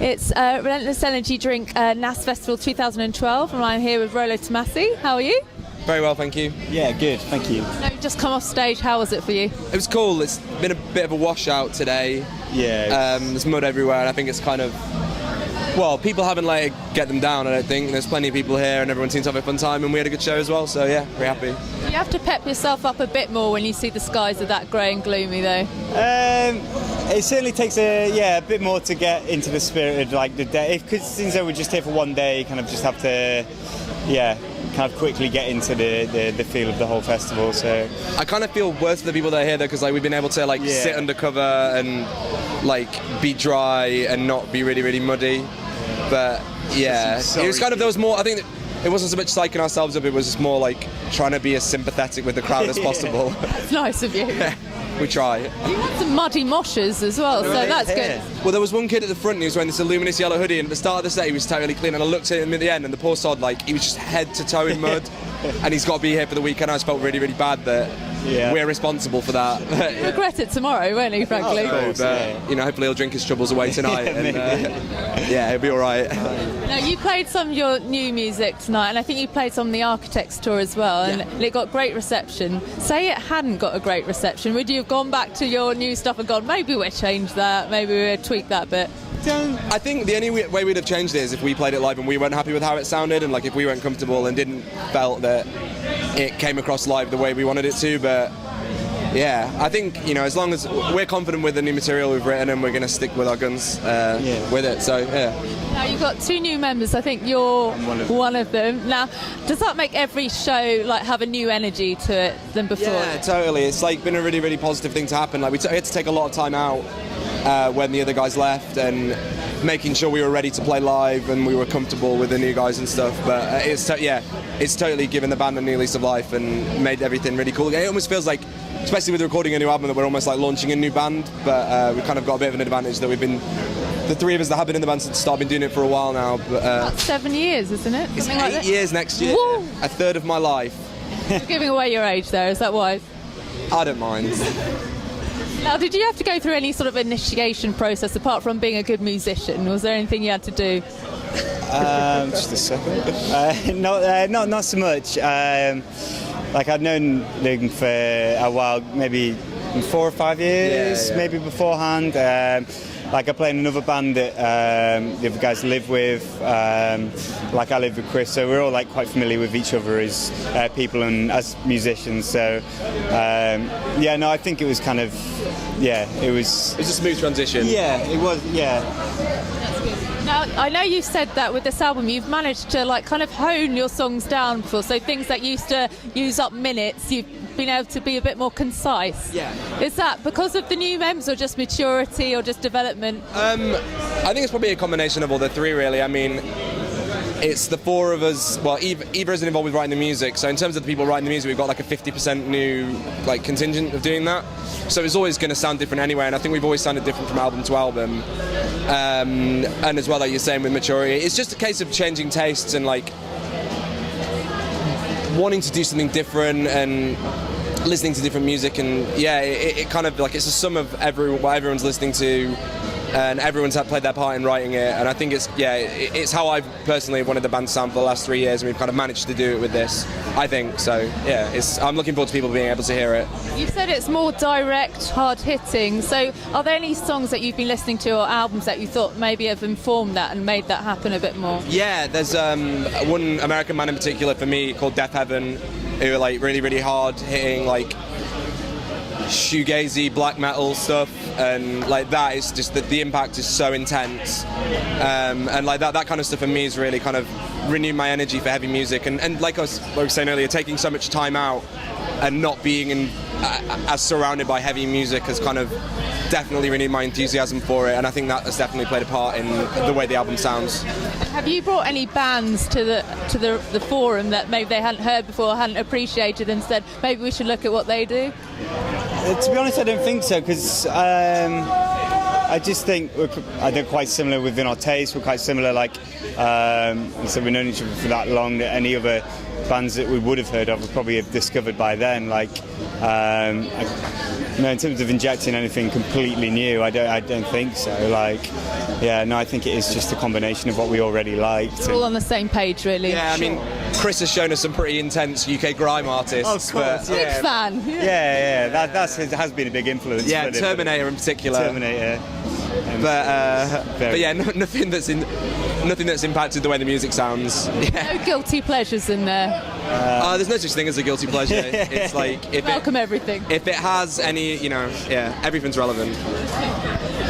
It's Relentless Energy Drink Nass Festival 2012, and I'm here with Rolo Tomassi. How are you? Very well, thank you. Yeah, good, thank you. No, you've just come off stage. How was it for you? It was cool. It's been a bit of a washout today. Yeah. There's mud everywhere, and I think it's kind of... Well, people haven't let it get them down, I don't think. There's plenty of people here, and everyone seems to have a fun time, and we had a good show as well, so yeah, very happy. You have to pep yourself up a bit more when you see the skies are that grey and gloomy, though. It certainly takes a bit more to get into the spirit of like the day, because since we're just here for one day, you kind of just have to, kind of quickly get into the feel of the whole festival. So I kind of feel worse for the people that are here though, because like we've been able to sit under cover and like be dry and not be really, really muddy. But yeah, it was kind of, there was more, I think it wasn't so much psyching ourselves up, it was just more like trying to be as sympathetic with the crowd as possible. That's nice of you. We try. You had some muddy moshes as well, so that's good. Well, there was one kid at the front, he was wearing this luminous yellow hoodie, and at the start of the set he was totally clean, and I looked at him at the end, and the poor sod, he was just head to toe in mud, and he's got to be here for the weekend. I just felt really, really bad that we're responsible for that. You'll regret it tomorrow, won't you, frankly? Hopefully he'll drink his troubles away tonight, and he'll be all right. Now, you played some of your new music tonight, and I think you played some on the Architects tour as well, and it got great reception. Say it hadn't got a great reception, would you have gone back to your new stuff and gone, maybe we'll change that, maybe we'll tweak that bit? I think the only way we'd have changed it is if we played it live and we weren't happy with how it sounded, and if we weren't comfortable and didn't felt that it came across live the way we wanted it to. But yeah, I think as long as we're confident with the new material we've written, and we're going to stick with our guns with it. So yeah. Now you've got two new members. I think you're one of them. Now, does that make every show have a new energy to it than before? Yeah, totally. It's been a really, really positive thing to happen. We had to take a lot of time out when the other guys left, and making sure we were ready to play live and we were comfortable with the new guys and stuff. But it's totally given the band a new lease of life and made everything really cool. It almost feels like, especially with recording a new album, that we're almost launching a new band. But we've kind of got a bit of an advantage that we've been, the three of us that have been in the band since the start, been doing it for a while now. But about 7 years, isn't it? It's 8 years next year. Woo! A third of my life. You're giving away your age there, is that wise? I don't mind. Now, did you have to go through any sort of initiation process apart from being a good musician? Was there anything you had to do? Just a second. Not so much. I'd known Luke for a while, maybe 4 or 5 years, maybe beforehand. I play in another band that the other guys live with. I live with Chris, so we're all quite familiar with each other as people and as musicians. So I think it was kind of it was a smooth transition. Yeah, it was. Yeah. Now, I know you said that with this album you've managed to kind of hone your songs down before, so things that used to use up minutes, you've been able to be a bit more concise. Yeah. Is that because of the new members, or just maturity, or just development? I think it's probably a combination of all the three, really. I mean, it's the four of us. Well, Eva isn't involved with writing the music, so in terms of the people writing the music, we've got a 50% new contingent of doing that. So it's always going to sound different anyway, and I think we've always sounded different from album to album. And as well, like you're saying, with maturity, it's just a case of changing tastes and wanting to do something different and listening to different music. And it kind of it's a sum of what everyone's listening to, and everyone's played their part in writing it. And I think it's how I've personally wanted the band to sound for the last 3 years, and we've kind of managed to do it with this, I think. So I'm looking forward to people being able to hear it. You said it's more direct, hard-hitting, so are there any songs that you've been listening to or albums that you thought maybe have informed that and made that happen a bit more? Yeah, there's one American band in particular for me called Death Heaven, who are really, really hard-hitting, shoegazy black metal stuff, and that is just the impact is so intense, and that kind of stuff for me is really kind of renewed my energy for heavy music, and like I was saying earlier, taking so much time out and not being as surrounded by heavy music has kind of definitely renewed my enthusiasm for it, and I think that has definitely played a part in the way the album sounds. Have you brought any bands to the forum that maybe they hadn't heard before, hadn't appreciated, and said maybe we should look at what they do? To be honest, I don't think so, because I just think they're quite similar within our taste. We're quite similar, and so we've known each other for that long that any other bands that we would have heard of would probably have discovered by then. No, in terms of injecting anything completely new, I don't think so. Like, yeah, no, I think it is just a combination of what we already liked. We're all on the same page, really. Yeah, I mean, Chris has shown us some pretty intense UK grime artists. Of course, Big yeah. fan. Yeah, that has been a big influence. Yeah, for Terminator in particular. Terminator. But yeah, nothing that's impacted the way the music sounds. Yeah. No guilty pleasures in there. There's no such thing as a guilty pleasure. It's like Welcome everything. If it has any, everything's relevant.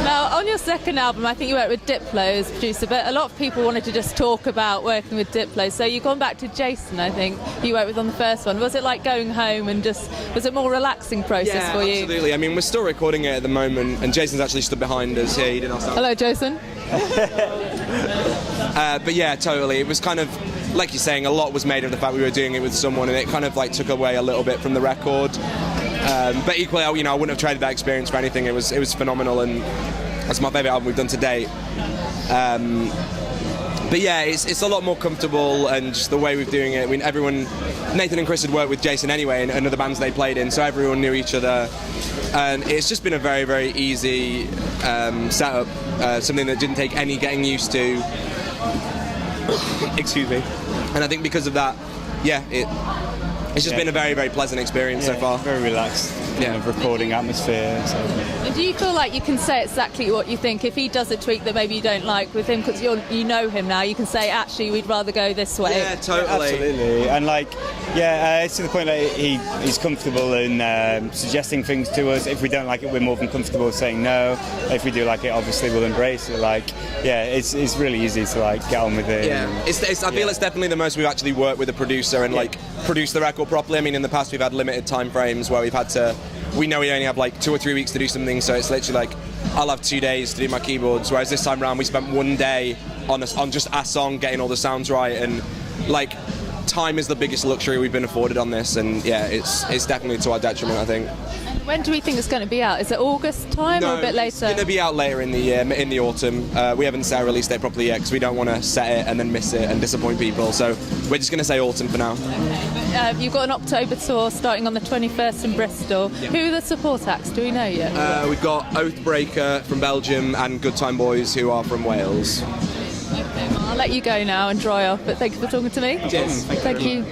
Now, on your second album, I think you worked with Diplo as producer, but a lot of people wanted to just talk about working with Diplo. So you've gone back to Jason, I think, who you worked with on the first one. Was it like going home and was it more relaxing process for you? Absolutely. I mean, we're still recording it at the moment, and Jason's actually stood behind us here. He did our sound. Hello, Jason. But yeah, totally. It was kind of, like you're saying, a lot was made of the fact we were doing it with someone, and it kind of like took away a little bit from the record. But equally, I wouldn't have traded that experience for anything. It was phenomenal, and that's my favourite album we've done to date. But yeah, it's a lot more comfortable, and just the way we're doing it. I mean, Nathan and Chris had worked with Jason anyway in other bands they played in, so everyone knew each other. And it's just been a very, very easy setup, something that didn't take any getting used to. Excuse me. And I think because of that, it's just been a very, very pleasant experience so far. Very relaxed. Kind of recording atmosphere. So. And do you feel like you can say exactly what you think if he does a tweak that maybe you don't like with him, because you know him now? You can say, actually, we'd rather go this way. Yeah, totally. Absolutely. And it's to the point that he's comfortable in suggesting things to us. If we don't like it, we're more than comfortable saying no. If we do like it, obviously we'll embrace it. It's really easy to get on with it. Yeah, I feel it's definitely the most we've actually worked with a producer and produce the record properly. I mean, in the past we've had limited time frames where we've had to. We know we only have 2 or 3 weeks to do something, so it's literally I'll have 2 days to do my keyboards. Whereas this time round we spent 1 day on just our song, getting all the sounds right, and time is the biggest luxury we've been afforded on this, and yeah, it's definitely to our detriment, I think. And when do we think it's going to be out? Is it August time or a bit later? It's going to be out later in the year, in the autumn. We haven't set a release date properly yet because we don't want to set it and then miss it and disappoint people. So we're just going to say autumn for now. Okay, you've got an October tour starting on the 21st in Bristol. Yeah. Who are the support acts? Do we know yet? We've got Oathbreaker from Belgium and Good Time Boys, who are from Wales. Okay, well, I'll let you go now and dry off, but thank you for talking to me. Cheers. Thank you.